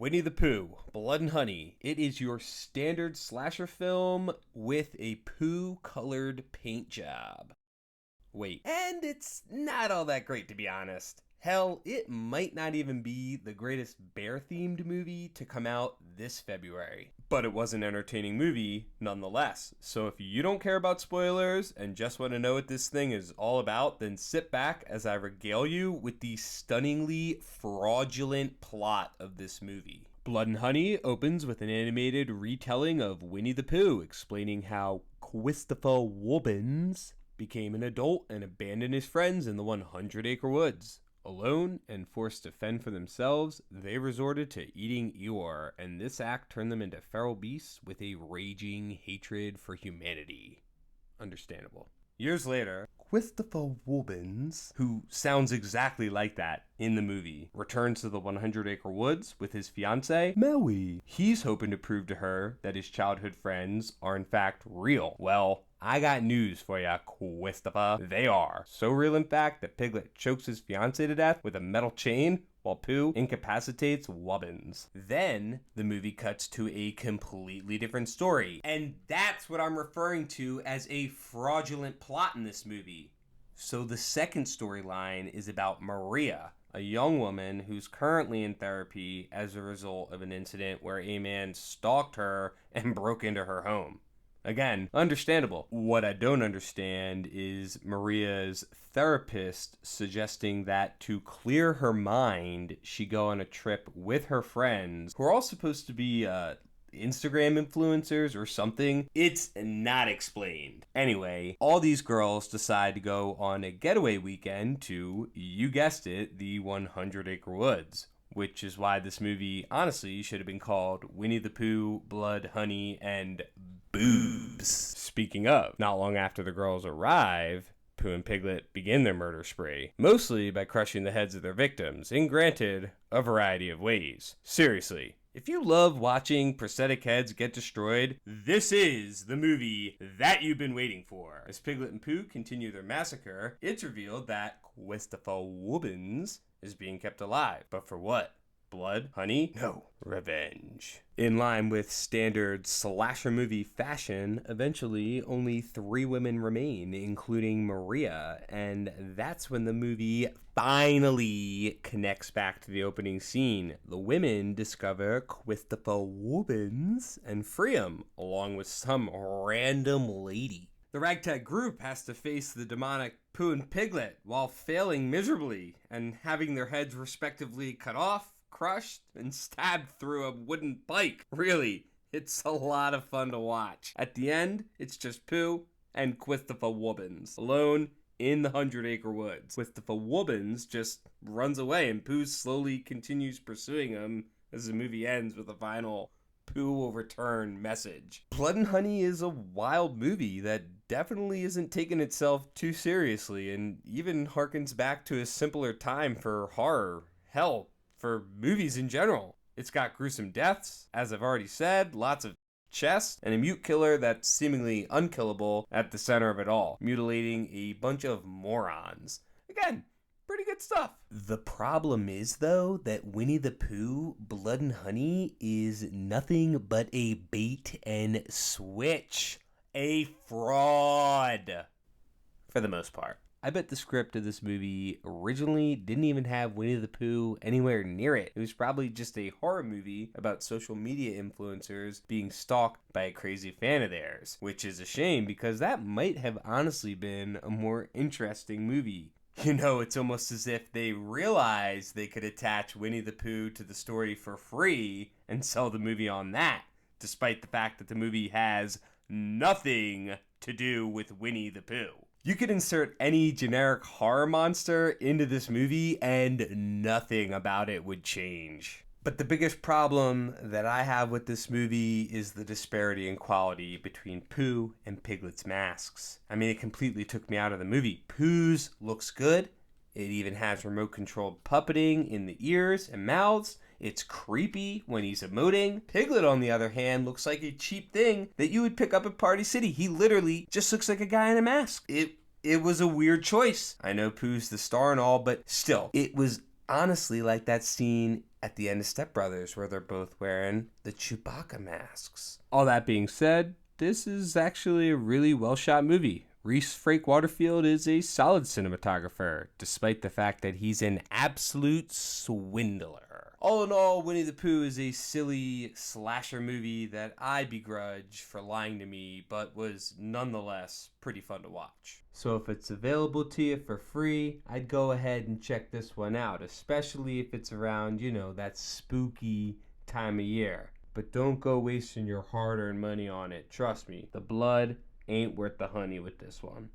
Winnie the Pooh, Blood and Honey. It is your standard slasher film with a Pooh-colored paint job. Wait, and it's not all that great, to be honest. Hell, it might not even be the greatest bear-themed movie to come out this February. But it was an entertaining movie nonetheless. So if you don't care about spoilers and just want to know what this thing is all about, then sit back as I regale you with the stunningly fraudulent plot of this movie. Blood and Honey opens with an animated retelling of Winnie the Pooh, explaining how Christopher Wobbins became an adult and abandoned his friends in the 100-acre woods. Alone and forced to fend for themselves, they resorted to eating Eeyore, and this act turned them into feral beasts with a raging hatred for humanity. Understandable. Years later, Christopher Wobbins, who sounds exactly like that in the movie, returns to the 100-acre woods with his fiancée, Maui. He's hoping to prove to her that his childhood friends are in fact real. Well, I got news for ya, Christopher. They are. So real, in fact, that Piglet chokes his fiancée to death with a metal chain, while Pooh incapacitates Wobbins. Then, the movie cuts to a completely different story. And that's what I'm referring to as a fraudulent plot in this movie. So the second storyline is about Maria, a young woman who's currently in therapy as a result of an incident where a man stalked her and broke into her home. Again, understandable. What I don't understand is Maria's therapist suggesting that to clear her mind, she go on a trip with her friends, who are all supposed to be Instagram influencers or something. It's not explained. Anyway, all these girls decide to go on a getaway weekend to, you guessed it, the 100-acre woods. Which is why this movie, honestly, should have been called Winnie the Pooh, Blood, Honey, and Boobs. Speaking of, not long after the girls arrive, Pooh and Piglet begin their murder spree, mostly by crushing the heads of their victims, in granted, a variety of ways. Seriously, if you love watching prosthetic heads get destroyed, this is the movie that you've been waiting for. As Piglet and Pooh continue their massacre, it's revealed that Christopher Wobbins is being kept alive. But for what? Blood? Honey? No. Revenge. In line with standard slasher movie fashion, eventually only 3 women remain, including Maria, and that's when the movie finally connects back to the opening scene. The women discover Christopher Wobbins and free him, along with some random lady. The ragtag group has to face the demonic Pooh and Piglet while failing miserably and having their heads respectively cut off, crushed, and stabbed through a wooden pike. Really, it's a lot of fun to watch. At the end, it's just Pooh and Christopher Wobbins, alone in the 100-acre woods. Christopher Wobbins just runs away, and Pooh slowly continues pursuing him as the movie ends with a final Pooh will return message. Blood and Honey is a wild movie that definitely isn't taking itself too seriously and even harkens back to a simpler time for horror. Hell, for movies in general. It's got gruesome deaths, as I've already said, lots of chests, and a mute killer that's seemingly unkillable at the center of it all, mutilating a bunch of morons. Again, pretty good stuff. The problem is, though, that Winnie the Pooh, Blood and Honey is nothing but a bait and switch. A fraud. For the most part. I bet the script of this movie originally didn't even have Winnie the Pooh anywhere near it. It was probably just a horror movie about social media influencers being stalked by a crazy fan of theirs, which is a shame because that might have honestly been a more interesting movie. You know, it's almost as if they realized they could attach Winnie the Pooh to the story for free and sell the movie on that, despite the fact that the movie has nothing to do with Winnie the Pooh. You could insert any generic horror monster into this movie and nothing about it would change. But the biggest problem that I have with this movie is the disparity in quality between Pooh and Piglet's masks. I mean, it completely took me out of the movie. Pooh's looks good. It even has remote-controlled puppeting in the ears and mouths. It's creepy when he's emoting. Piglet, on the other hand, looks like a cheap thing that you would pick up at Party City. He literally just looks like a guy in a mask. It was a weird choice. I know Pooh's the star and all, but still, it was honestly like that scene at the end of Step Brothers, where they're both wearing the Chewbacca masks. All that being said, this is actually a really well shot movie. Rhys Frake-Waterfield is a solid cinematographer, despite the fact that he's an absolute swindler. All in all, Winnie the Pooh is a silly slasher movie that I begrudge for lying to me, but was nonetheless pretty fun to watch. So if it's available to you for free, I'd go ahead and check this one out, especially if it's around, that spooky time of year. But don't go wasting your hard-earned money on it. Trust me, the blood ain't worth the honey with this one.